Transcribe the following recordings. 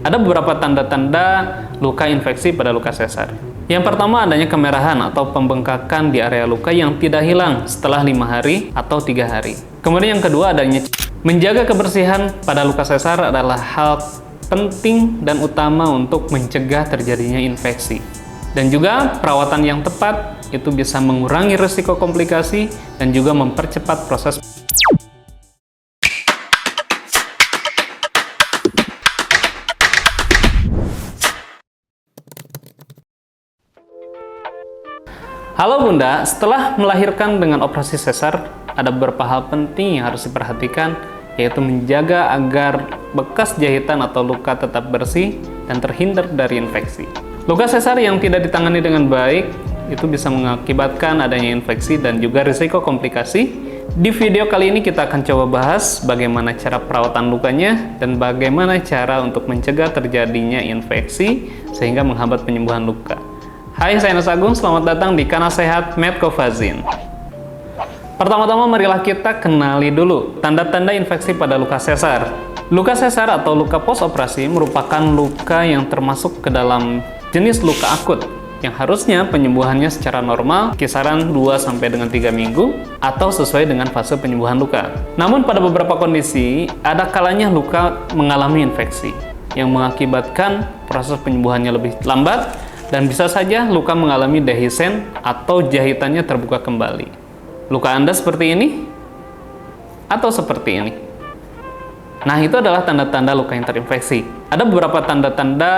Ada beberapa tanda-tanda luka infeksi pada luka sesar. Yang pertama adanya kemerahan atau pembengkakan di area luka yang tidak hilang setelah 5 hari atau 3 hari. Kemudian yang kedua adanya menjaga kebersihan pada luka sesar adalah hal penting dan utama untuk mencegah terjadinya infeksi. Dan juga perawatan yang tepat itu bisa mengurangi risiko komplikasi dan juga mempercepat proses. Halo Bunda, setelah melahirkan dengan operasi sesar, ada beberapa hal penting yang harus diperhatikan, yaitu menjaga agar bekas jahitan atau luka tetap bersih dan terhindar dari infeksi. Luka sesar yang tidak ditangani dengan baik, itu bisa mengakibatkan adanya infeksi dan juga risiko komplikasi. Di video kali ini kita akan coba bahas bagaimana cara perawatan lukanya dan bagaimana cara untuk mencegah terjadinya infeksi sehingga menghambat penyembuhan luka. Hai, saya Nas Agung, selamat datang di Kanal Sehat Medcovazin. Pertama-tama marilah kita kenali dulu tanda-tanda infeksi pada luka sesar. Luka sesar atau luka postoperasi merupakan luka yang termasuk ke dalam jenis luka akut yang harusnya penyembuhannya secara normal kisaran 2-3 minggu atau sesuai dengan fase penyembuhan luka. Namun pada beberapa kondisi ada kalanya luka mengalami infeksi yang mengakibatkan proses penyembuhannya lebih lambat dan bisa saja luka mengalami dehisen atau jahitannya terbuka kembali. Luka Anda seperti ini? Atau seperti ini? Nah, itu adalah tanda-tanda luka yang terinfeksi. Ada beberapa tanda-tanda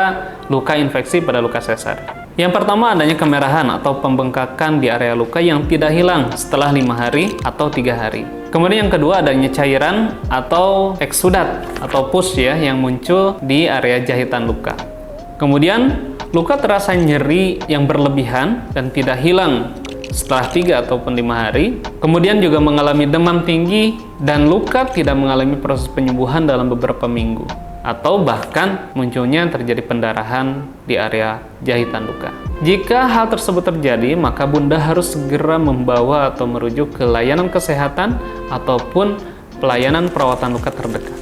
luka infeksi pada luka sesar. Yang pertama adanya kemerahan atau pembengkakan di area luka yang tidak hilang setelah 5 hari atau 3 hari. Kemudian yang kedua adanya cairan atau eksudat atau pus ya yang muncul di area jahitan luka. Kemudian luka terasa nyeri yang berlebihan dan tidak hilang setelah 3 ataupun 5 hari. Kemudian juga mengalami demam tinggi dan luka tidak mengalami proses penyembuhan dalam beberapa minggu. Atau bahkan munculnya terjadi pendarahan di area jahitan luka. Jika hal tersebut terjadi, maka Bunda harus segera membawa atau merujuk ke layanan kesehatan ataupun pelayanan perawatan luka terdekat.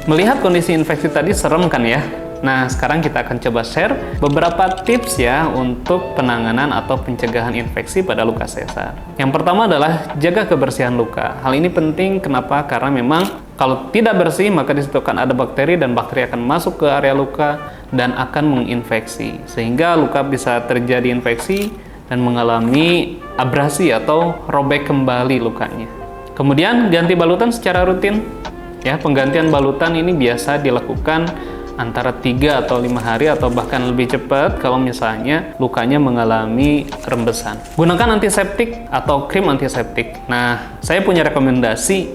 Melihat kondisi infeksi tadi serem kan ya? Nah, sekarang kita akan coba share beberapa tips ya untuk penanganan atau pencegahan infeksi pada luka sesar. Yang pertama adalah jaga kebersihan luka. Hal ini penting kenapa? Karena memang kalau tidak bersih maka di situ akan ada bakteri dan bakteri akan masuk ke area luka dan akan menginfeksi. Sehingga luka bisa terjadi infeksi dan mengalami abrasi atau robek kembali lukanya. Kemudian ganti balutan secara rutin. Ya, penggantian balutan ini biasa dilakukan antara 3 atau 5 hari atau bahkan lebih cepat kalau misalnya lukanya mengalami rembesan. Gunakan antiseptik atau krim antiseptik. Nah, saya punya rekomendasi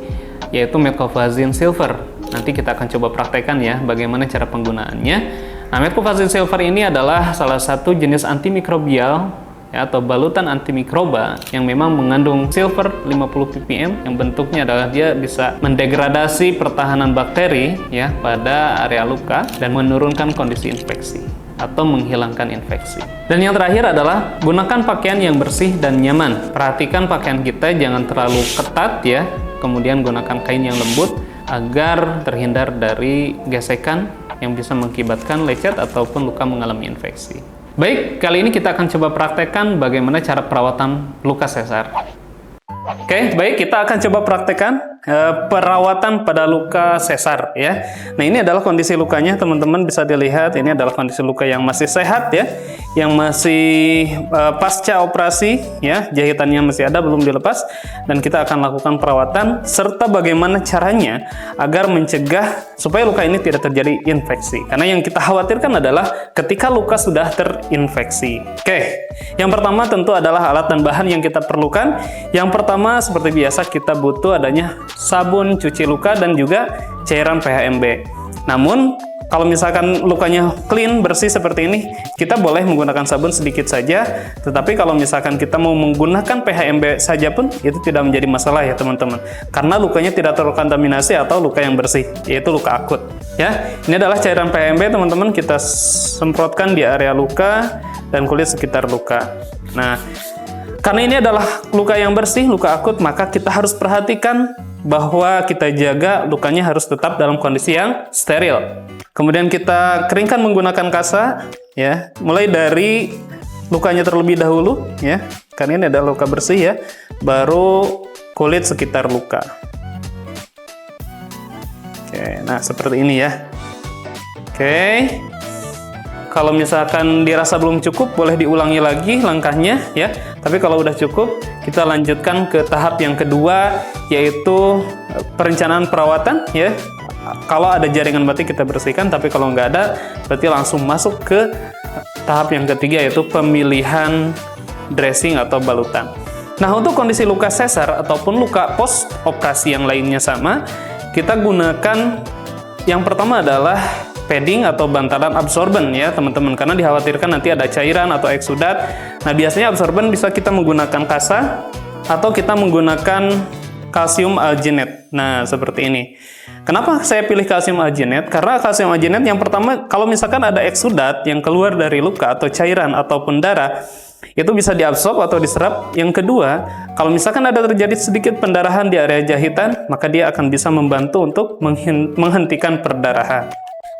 yaitu Medcovazin Silver. Nanti kita akan coba praktekkan ya bagaimana cara penggunaannya. Nah, Medcovazin Silver ini adalah salah satu jenis antimikrobial ya, atau balutan antimikroba yang memang mengandung silver 50 ppm yang bentuknya adalah dia bisa mendegradasi pertahanan bakteri ya pada area luka dan menurunkan kondisi infeksi atau menghilangkan infeksi. Dan yang terakhir adalah gunakan pakaian yang bersih dan nyaman. Perhatikan pakaian kita jangan terlalu ketat ya. Kemudian gunakan kain yang lembut agar terhindar dari gesekan yang bisa mengakibatkan lecet ataupun luka mengalami infeksi. Baik, kali ini kita akan coba praktekkan bagaimana cara perawatan luka sesar. Oke, baik, kita akan coba praktekkan perawatan pada luka sesar ya. Nah, ini adalah kondisi lukanya, teman-teman bisa dilihat. Ini adalah kondisi luka yang masih sehat ya, yang masih pasca operasi ya, jahitannya masih ada, belum dilepas. Dan kita akan lakukan perawatan serta bagaimana caranya agar mencegah supaya luka ini tidak terjadi infeksi. Karena yang kita khawatirkan adalah ketika luka sudah terinfeksi. Oke, yang pertama tentu adalah alat dan bahan yang kita perlukan. Yang pertama seperti biasa kita butuh adanya sabun cuci luka dan juga cairan PHMB. Namun kalau misalkan lukanya clean, bersih seperti ini, kita boleh menggunakan sabun sedikit saja. Tetapi kalau misalkan kita mau menggunakan PHMB saja pun, itu tidak menjadi masalah ya teman-teman. Karena lukanya tidak terkontaminasi atau luka yang bersih, yaitu luka akut. Ya, ini adalah cairan PHMB teman-teman, kita semprotkan di area luka dan kulit sekitar luka. Nah, karena ini adalah luka yang bersih, luka akut, maka kita harus perhatikan bahwa kita jaga lukanya harus tetap dalam kondisi yang steril. Kemudian kita keringkan menggunakan kasa, ya. Mulai dari lukanya terlebih dahulu, ya. Karena ini adalah luka bersih, ya. Baru kulit sekitar luka. Oke, nah seperti ini ya. Oke. Kalau misalkan dirasa belum cukup, boleh diulangi lagi langkahnya, ya. Tapi kalau udah cukup, kita lanjutkan ke tahap yang kedua, yaitu perencanaan perawatan, ya. Kalau ada jaringan batik kita bersihkan, tapi kalau nggak ada, berarti langsung masuk ke tahap yang ketiga, yaitu pemilihan dressing atau balutan. Nah, untuk kondisi luka sesar ataupun luka post operasi yang lainnya sama, kita gunakan yang pertama adalah padding atau bantalan absorben, ya teman-teman, karena dikhawatirkan nanti ada cairan atau eksudat. Nah, biasanya absorben bisa kita menggunakan kasa atau kita menggunakan kalsium alginate. Nah, seperti ini. Kenapa saya pilih kalsium alginate? Karena kalsium alginate yang pertama, kalau misalkan ada eksudat yang keluar dari luka atau cairan ataupun darah, itu bisa diabsorb atau diserap. Yang kedua, kalau misalkan ada terjadi sedikit pendarahan di area jahitan, maka dia akan bisa membantu untuk menghentikan perdarahan.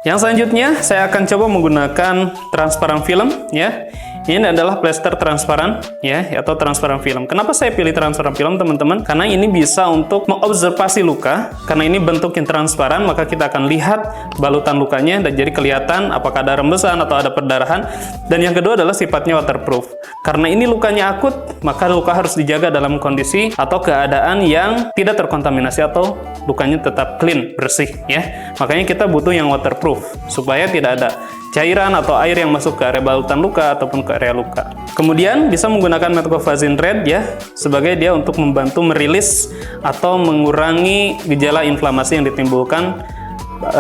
Yang selanjutnya, saya akan coba menggunakan transparan film, ya. Ini adalah plester transparan, ya, atau transparan film. Kenapa saya pilih transparan film, teman-teman? Karena ini bisa untuk mengobservasi luka. Karena ini bentuk yang transparan, maka kita akan lihat balutan lukanya dan jadi kelihatan apakah ada rembesan atau ada perdarahan. Dan yang kedua adalah sifatnya waterproof. Karena ini lukanya akut, maka luka harus dijaga dalam kondisi atau keadaan yang tidak terkontaminasi atau lukanya tetap clean, bersih, ya. Makanya kita butuh yang waterproof supaya tidak ada cairan atau air yang masuk ke area balutan luka ataupun ke area luka. Kemudian bisa menggunakan metcofazine red, ya, sebagai dia untuk membantu merilis atau mengurangi gejala inflamasi yang ditimbulkan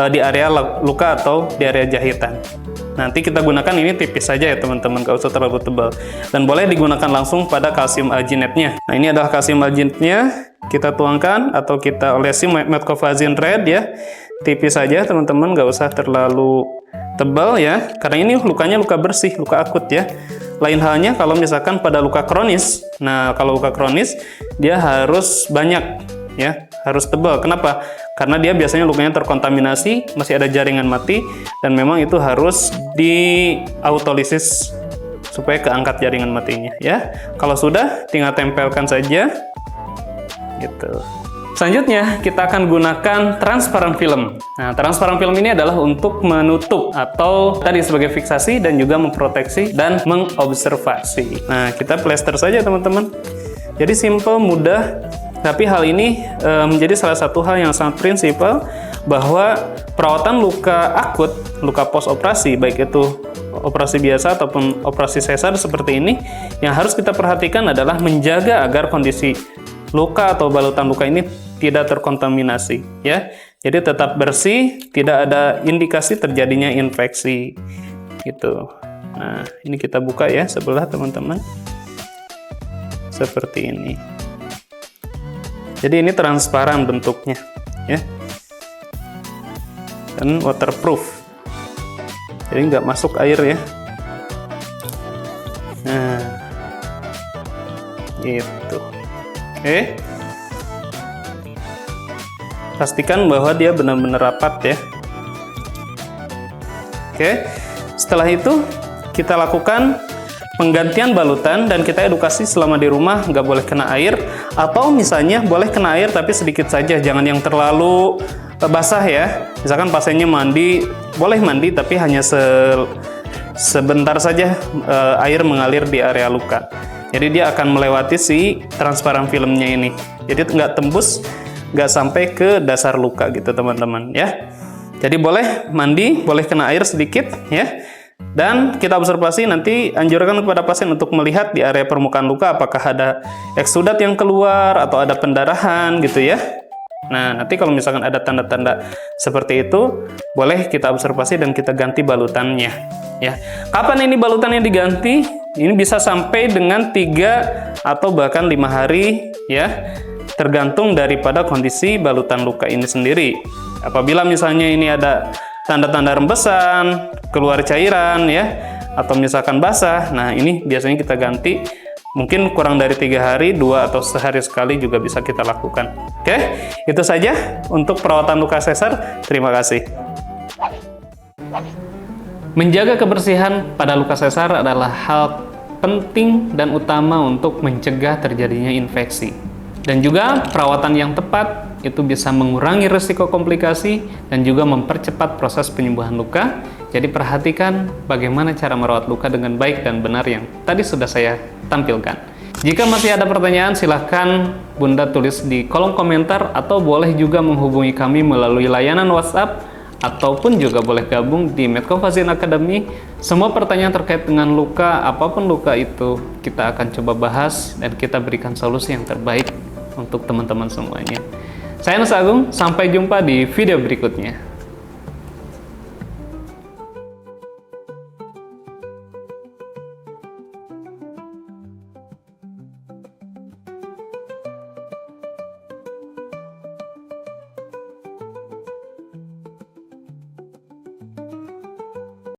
di area luka atau di area jahitan. Nanti kita gunakan ini tipis saja ya teman-teman, gak usah terlalu tebal. Dan boleh digunakan langsung pada kalsium alginate-nya. Nah, ini adalah kalsium alginate-nya. Kita tuangkan atau kita olesi metcofazine red, ya. Tipis saja teman-teman, gak usah terlalu tebal, ya. Karena ini lukanya luka bersih, luka akut, ya. Lain halnya kalau misalkan pada luka kronis. Nah, kalau luka kronis dia harus banyak, ya, harus tebal. Kenapa? Karena dia biasanya lukanya terkontaminasi, masih ada jaringan mati, dan memang itu harus di autolisis supaya keangkat jaringan matinya, ya. Kalau sudah, tinggal tempelkan saja, gitu. Selanjutnya, kita akan gunakan transparan film. Nah, transparan film ini adalah untuk menutup atau tadi sebagai fiksasi dan juga memproteksi dan mengobservasi. Nah, kita plester saja, teman-teman. Jadi simple, mudah. Tapi hal ini menjadi salah satu hal yang sangat prinsipal bahwa perawatan luka akut, luka post operasi, baik itu operasi biasa ataupun operasi sesar seperti ini, yang harus kita perhatikan adalah menjaga agar kondisi luka atau balutan luka ini tidak terkontaminasi, ya. Jadi tetap bersih, tidak ada indikasi terjadinya infeksi, gitu. Nah, ini kita buka ya sebelah, teman-teman. Seperti ini. Jadi ini transparan bentuknya, ya, dan waterproof, jadi nggak masuk air, ya. Nah, gitu. Oke, pastikan bahwa dia benar-benar rapat, ya. Oke, setelah itu kita lakukan penggantian balutan dan kita edukasi selama di rumah nggak boleh kena air, atau misalnya boleh kena air tapi sedikit saja, jangan yang terlalu basah, ya. Misalkan pasiennya mandi, boleh mandi tapi hanya sebentar saja air mengalir di area luka. Jadi dia akan melewati si transparan filmnya ini, jadi nggak tembus, nggak sampai ke dasar luka gitu teman-teman, ya. Jadi boleh mandi, boleh kena air sedikit, ya. Dan kita observasi, nanti anjurkan kepada pasien untuk melihat di area permukaan luka apakah ada eksudat yang keluar atau ada pendarahan gitu, ya. Nah, nanti kalau misalkan ada tanda-tanda seperti itu, boleh kita observasi dan kita ganti balutannya, ya. Kapan ini balutannya diganti? Ini bisa sampai dengan 3 atau bahkan 5 hari, ya. Tergantung daripada kondisi balutan luka ini sendiri. Apabila misalnya ini ada tanda-tanda rembesan, keluar cairan, ya, atau misalkan basah, nah ini biasanya kita ganti Mungkin kurang dari 3 hari, 2 atau sehari sekali juga bisa kita lakukan. Oke, itu saja untuk perawatan luka sesar. Terima kasih. Menjaga kebersihan pada luka sesar adalah hal penting dan utama untuk mencegah terjadinya infeksi. Dan juga perawatan yang tepat itu bisa mengurangi risiko komplikasi dan juga mempercepat proses penyembuhan luka. Jadi perhatikan bagaimana cara merawat luka dengan baik dan benar yang tadi sudah saya tampilkan. Jika masih ada pertanyaan, silahkan Bunda tulis di kolom komentar atau boleh juga menghubungi kami melalui layanan WhatsApp ataupun juga boleh gabung di Medco Fazien Academy. Semua pertanyaan terkait dengan luka, apapun luka itu, kita akan coba bahas dan kita berikan solusi yang terbaik untuk teman-teman semuanya. Saya Nus Agung, sampai jumpa di video berikutnya.